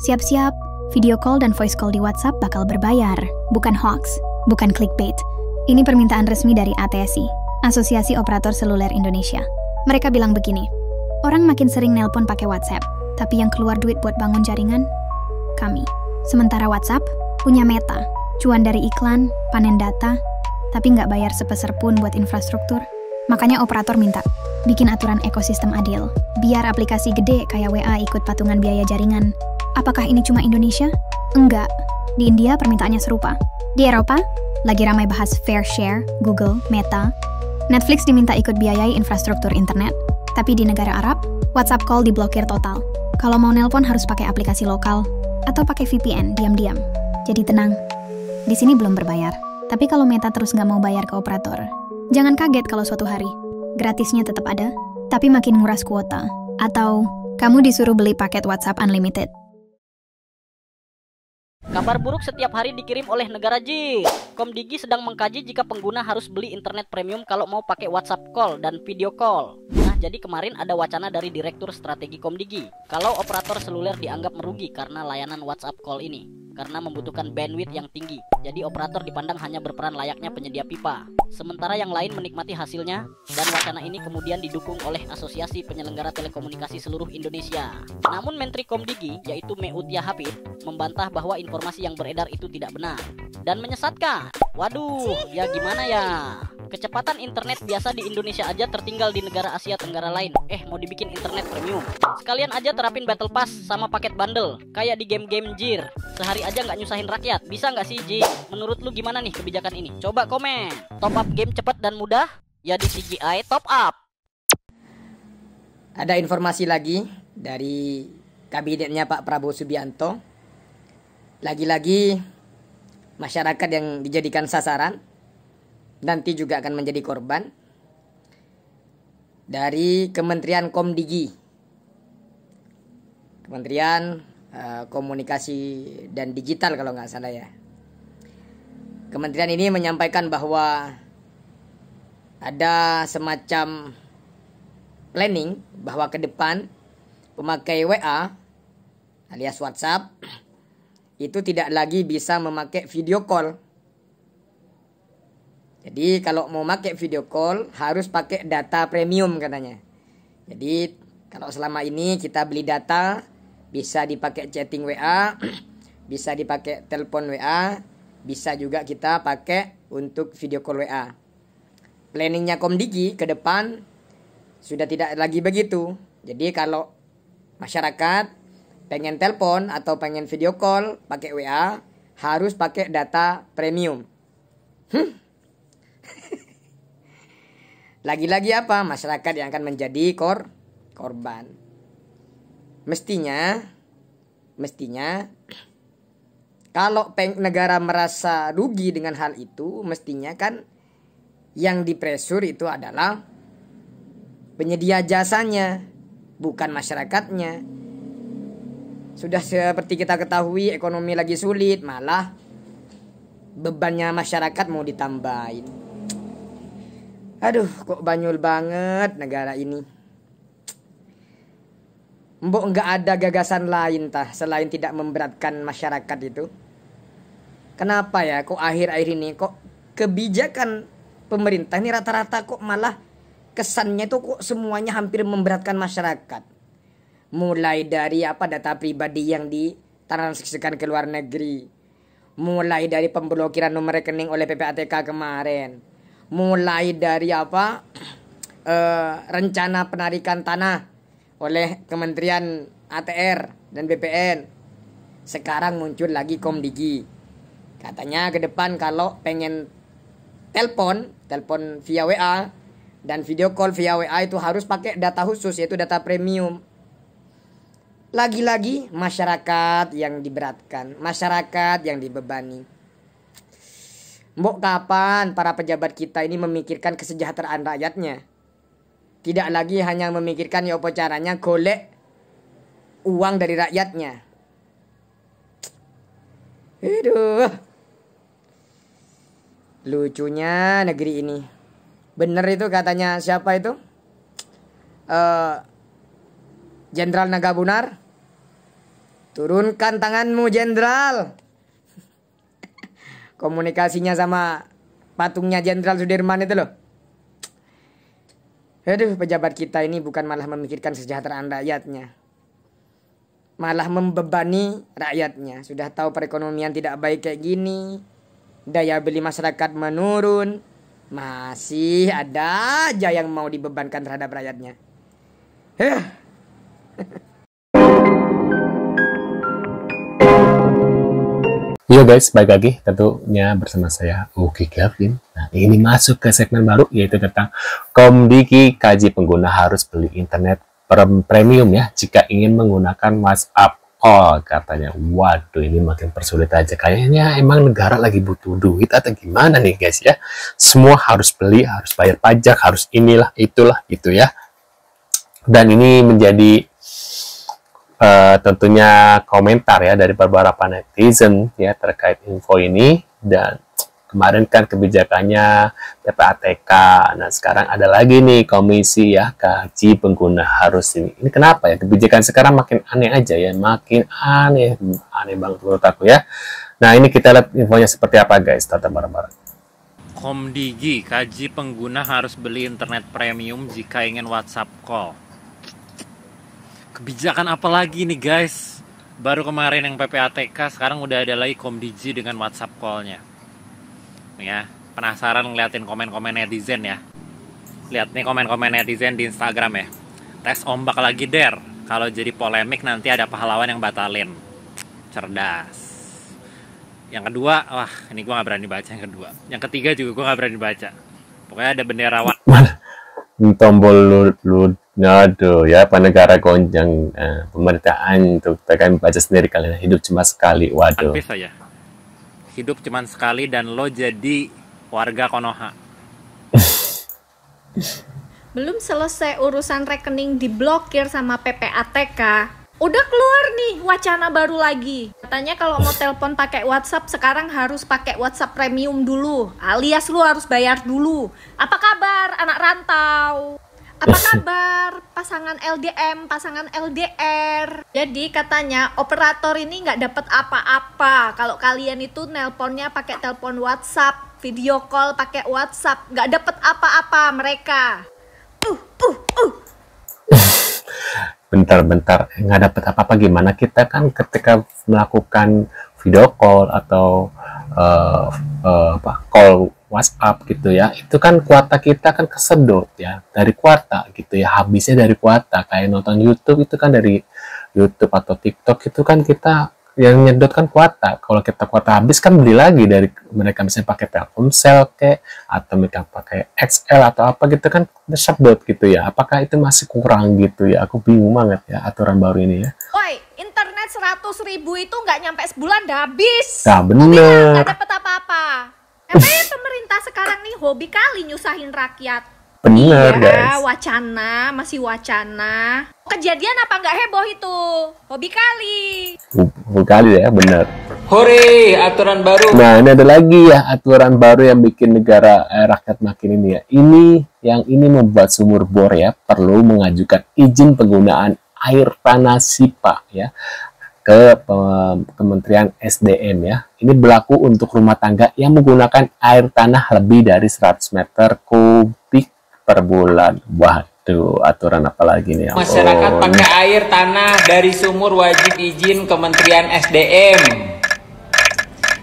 Siap-siap, video call dan voice call di WhatsApp bakal berbayar. Bukan hoax, bukan clickbait. Ini permintaan resmi dari ATSI, Asosiasi Operator Seluler Indonesia. Mereka bilang begini, orang makin sering nelpon pakai WhatsApp, tapi yang keluar duit buat bangun jaringan, kami. Sementara WhatsApp punya meta, cuan dari iklan, panen data, tapi nggak bayar sepeser pun buat infrastruktur. Makanya operator minta, bikin aturan ekosistem adil, biar aplikasi gede kayak WA ikut patungan biaya jaringan. Apakah ini cuma Indonesia? Enggak. Di India permintaannya serupa. Di Eropa, lagi ramai bahas fair share, Google, Meta. Netflix diminta ikut biayai infrastruktur internet. Tapi di negara Arab, WhatsApp call diblokir total. Kalau mau nelpon harus pakai aplikasi lokal atau pakai VPN diam-diam. Jadi tenang, di sini belum berbayar. Tapi kalau Meta terus nggak mau bayar ke operator, jangan kaget kalau suatu hari gratisnya tetap ada, tapi makin nguras kuota. Atau kamu disuruh beli paket WhatsApp Unlimited. Kabar buruk setiap hari dikirim oleh negara JIR. Komdigi sedang mengkaji jika pengguna harus beli internet premium kalau mau pakai WhatsApp call dan video call. Nah, jadi kemarin ada wacana dari Direktur Strategi Komdigi, kalau operator seluler dianggap merugi karena layanan WhatsApp call ini, karena membutuhkan bandwidth yang tinggi. Jadi operator dipandang hanya berperan layaknya penyedia pipa, sementara yang lain menikmati hasilnya. Dan wacana ini kemudian didukung oleh Asosiasi Penyelenggara Telekomunikasi Seluruh Indonesia. Namun Menteri Komdigi, yaitu Meutia Hafid, membantah bahwa informasi yang beredar itu tidak benar dan menyesatkan. Waduh, ya gimana ya? Kecepatan internet biasa di Indonesia aja tertinggal di negara Asia Tenggara lain. Mau dibikin internet premium. Sekalian aja terapin Battle Pass sama paket bundle, kayak di game-game JIR. Sehari aja nggak nyusahin rakyat. Bisa nggak sih, JIR? Menurut lu gimana nih kebijakan ini? Coba komen. Top up game cepat dan mudah? Ya di CGI Top Up. Ada informasi lagi dari kabinetnya Pak Prabowo Subianto. Lagi-lagi masyarakat yang dijadikan sasaran nanti juga akan menjadi korban dari Kementerian Komdigi, Kementerian Komunikasi dan Digital kalau nggak salah ya. Kementerian ini menyampaikan bahwa ada semacam planning bahwa ke depan pemakai WA alias WhatsApp itu tidak lagi bisa memakai video call. Jadi kalau mau pakai video call harus pakai data premium katanya. Jadi kalau selama ini kita beli data bisa dipakai chatting WA, bisa dipakai telepon WA, bisa juga kita pakai untuk video call WA. Planningnya Komdigi ke depan sudah tidak lagi begitu. Jadi kalau masyarakat pengen telepon atau pengen video call pakai WA harus pakai data premium. Lagi-lagi apa? Masyarakat yang akan menjadi korban. Mestinya kalau negara merasa rugi dengan hal itu, mestinya kan yang dipresur itu adalah penyedia jasanya, bukan masyarakatnya. Sudah seperti kita ketahui ekonomi lagi sulit, malah bebannya masyarakat mau ditambahin. Aduh, kok banyol banget negara ini. Mbok nggak ada gagasan lain selain tidak memberatkan masyarakat itu. Kenapa ya kok akhir-akhir ini kok kebijakan pemerintah ini rata-rata kok malah kesannya itu kok semuanya hampir memberatkan masyarakat. Mulai dari data pribadi yang ditransaksikan ke luar negeri. Mulai dari pemblokiran nomor rekening oleh PPATK kemarin. Mulai dari rencana penarikan tanah oleh Kementerian ATR dan BPN. Sekarang muncul lagi Komdigi. Katanya ke depan kalau pengen telepon via WA dan video call via WA itu harus pakai data khusus, yaitu data premium. Lagi-lagi masyarakat yang diberatkan, masyarakat yang dibebani. Mbok kapan para pejabat kita ini memikirkan kesejahteraan rakyatnya? Tidak lagi hanya memikirkan ya apa caranya golek uang dari rakyatnya. Aduh. Lucunya negeri ini. Bener itu katanya siapa itu? Jenderal Nagabunar. Turunkan tanganmu, Jenderal. Komunikasinya sama patungnya Jenderal Sudirman itu loh. Aduh, pejabat kita ini bukan malah memikirkan kesejahteraan rakyatnya, malah membebani rakyatnya. Sudah tahu perekonomian tidak baik kayak gini, daya beli masyarakat menurun, masih ada aja yang mau dibebankan terhadap rakyatnya. Yo guys, balik lagi tentunya bersama saya Uki Kevin. Nah, ini masuk ke segmen baru yaitu tentang Komdigi kaji pengguna harus beli internet premium ya jika ingin menggunakan WhatsApp call katanya. Waduh, ini makin persulit aja. Kayaknya emang negara lagi butuh duit atau gimana nih guys ya. Semua harus beli, harus bayar pajak, harus inilah, itulah, itu ya. Dan ini menjadi tentunya komentar ya dari beberapa netizen ya terkait info ini. Dan kemarin kan kebijakannya PPATK, nah sekarang ada lagi nih komisi ya kaji pengguna harus ini. Ini kenapa ya kebijakan sekarang makin aneh aja ya, makin aneh banget menurut aku ya. Nah ini kita lihat infonya seperti apa guys, tonton bareng-bareng. Komdigi kaji pengguna harus beli internet premium jika ingin WhatsApp call. Kebijakan apa lagi nih guys? Baru kemarin yang PPATK, sekarang udah ada lagi Komdigi dengan WhatsApp call-nya. Ya, penasaran ngeliatin komen-komen netizen ya. Lihat nih komen-komen netizen di Instagram ya. Tes ombak lagi der. Kalau jadi polemik nanti ada pahlawan yang batalin. Cerdas. Yang kedua, wah ini gue gak berani baca yang kedua. Yang ketiga juga gue gak berani baca. Pokoknya ada benderawan. Tombol aduh ya, negara gonjang pemerintahan untuk tekan baca sendiri kalian hidup cuma sekali. Waduh. Saja. Hidup cuma sekali dan lo jadi warga Konoha. Belum selesai urusan rekening diblokir sama PPATK, udah keluar nih wacana baru lagi. Katanya kalau mau telepon pakai WhatsApp sekarang harus pakai WhatsApp premium dulu, alias lu harus bayar dulu. Apa kabar anak rantau? Apa kabar pasangan LDM, pasangan LDR? Jadi katanya operator ini nggak dapat apa-apa kalau kalian itu nelponnya pakai telepon WhatsApp, video call pakai WhatsApp, nggak dapat apa-apa mereka. Bentar, nggak dapat apa-apa gimana? Kita kan ketika melakukan video call atau call WhatsApp gitu ya, itu kan kuota kita kan kesedot ya dari kuota gitu ya, habisnya dari kuota. Kayak nonton YouTube itu kan dari YouTube atau TikTok itu kan kita yang nyedot kan kuota. Kalau kita kuota habis kan beli lagi dari mereka, misalnya pakai Telkomsel kayak atau mereka pakai XL atau apa gitu kan sedot gitu ya. Apakah itu masih kurang gitu ya? Aku bingung banget ya aturan baru ini ya. Woi, internet 100.000 itu nggak nyampe sebulan udah habis. Nah bener. Nggak dapet apa-apa. Emangnya pemerintah sekarang nih hobi kali nyusahin rakyat. Bener iya, guys. Wacana, masih wacana. Kejadian apa nggak heboh itu? Hobi kali. Kali ya, bener. Hore, aturan baru. Nah ini ada lagi ya aturan baru yang bikin negara rakyat makin ini ya. Ini membuat sumur bor ya perlu mengajukan izin penggunaan air tanah SIPA ya ke Kementerian SDM ya. Ini berlaku untuk rumah tangga yang menggunakan air tanah lebih dari 100 meter kubik per bulan. Waduh, aturan apa lagi nih? Masyarakat pakai air tanah dari sumur wajib izin Kementerian SDM.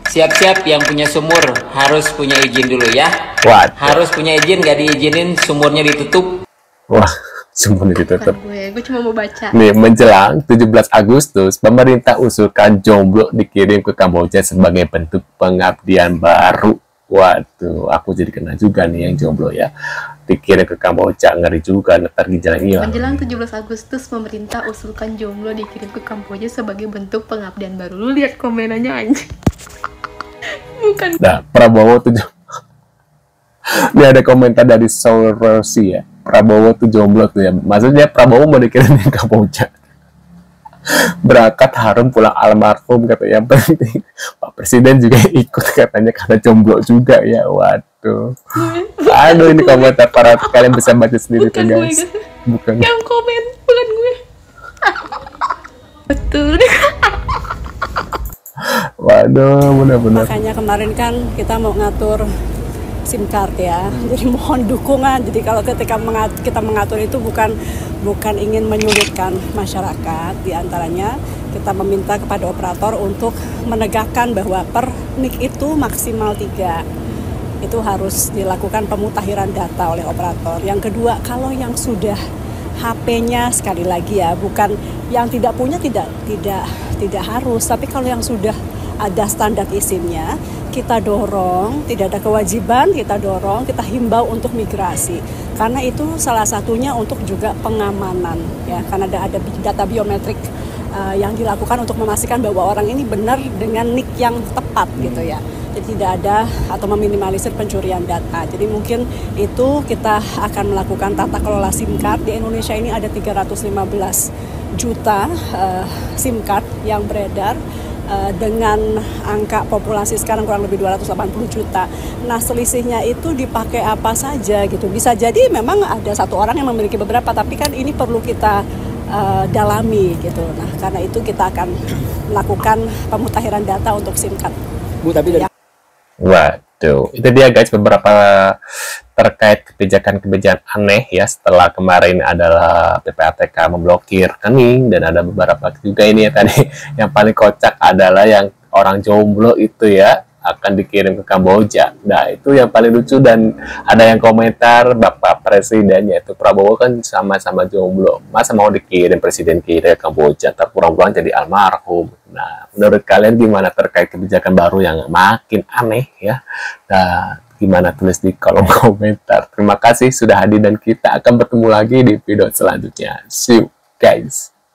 Siap-siap yang punya sumur harus punya izin dulu ya. Waduh. Harus punya izin, gak diizinin sumurnya ditutup. Wah. Semuanya ditutup. Gue cuma mau baca. Nih, menjelang 17 Agustus, pemerintah usulkan jomblo dikirim ke Kamboja sebagai bentuk pengabdian baru. Waduh, aku jadi kena juga nih yang jomblo ya. Dikirim ke Kamboja, ngeri juga, ntar di jalan iya. Menjelang 17 Agustus, pemerintah usulkan jomblo dikirim ke Kamboja sebagai bentuk pengabdian baru. Lu lihat komenannya anjing. Bukan. Nah, Prabowo tuh ini ada komentar dari Saul Rossi ya. Prabowo tuh jomblo tuh ya. Maksudnya Prabowo mau dikirim ke Kamboja. Berangkat harum pulang almarhum katanya. Yang penting Pak Presiden juga ikut katanya karena jomblo juga ya. Waduh. Aduh ini komentar para kalian bisa baca sendiri tuh guys. Bukan. Yang komen bukan gue. Betul. Aduh, benar-benar. Makanya kemarin kan kita mau ngatur SIM card ya. Jadi mohon dukungan. Jadi kalau ketika kita mengatur itu bukan ingin menyulitkan masyarakat. Di antaranya kita meminta kepada operator untuk menegakkan bahwa per NIK itu maksimal 3. Itu harus dilakukan pemutakhiran data oleh operator. Yang kedua, kalau yang sudah HP-nya, sekali lagi ya, bukan yang tidak punya tidak harus, tapi kalau yang sudah ada standar SIM-nya, kita dorong, tidak ada kewajiban, kita dorong, kita himbau untuk migrasi. Karena itu salah satunya untuk juga pengamanan ya, karena ada data biometrik yang dilakukan untuk memastikan bahwa orang ini benar dengan NIK yang tepat gitu ya. Jadi tidak ada atau meminimalisir pencurian data. Jadi mungkin itu kita akan melakukan tata kelola SIM card. Di Indonesia ini ada 315 juta SIM card yang beredar dengan angka populasi sekarang kurang lebih 280 juta. Nah, selisihnya itu dipakai apa saja gitu. Bisa jadi memang ada satu orang yang memiliki beberapa, tapi kan ini perlu kita dalami gitu. Nah, karena itu kita akan melakukan pemutakhiran data untuk SIM card. Bu, tapi dari Waduh, itu dia guys beberapa terkait kebijakan-kebijakan aneh ya setelah kemarin adalah PPATK memblokir rekening, dan ada beberapa juga ini ya tadi yang paling kocak adalah yang orang jomblo itu ya akan dikirim ke Kamboja. Nah, itu yang paling lucu, dan ada yang komentar Bapak Presiden yaitu Prabowo kan sama-sama jomblo, masa mau dikirim presiden kirim ke Kamboja, terpulang-pulang jadi almarhum. Nah, menurut kalian gimana terkait kebijakan baru yang makin aneh ya? Nah, gimana, tulis di kolom komentar. Terima kasih sudah hadir dan kita akan bertemu lagi di video selanjutnya. See you guys.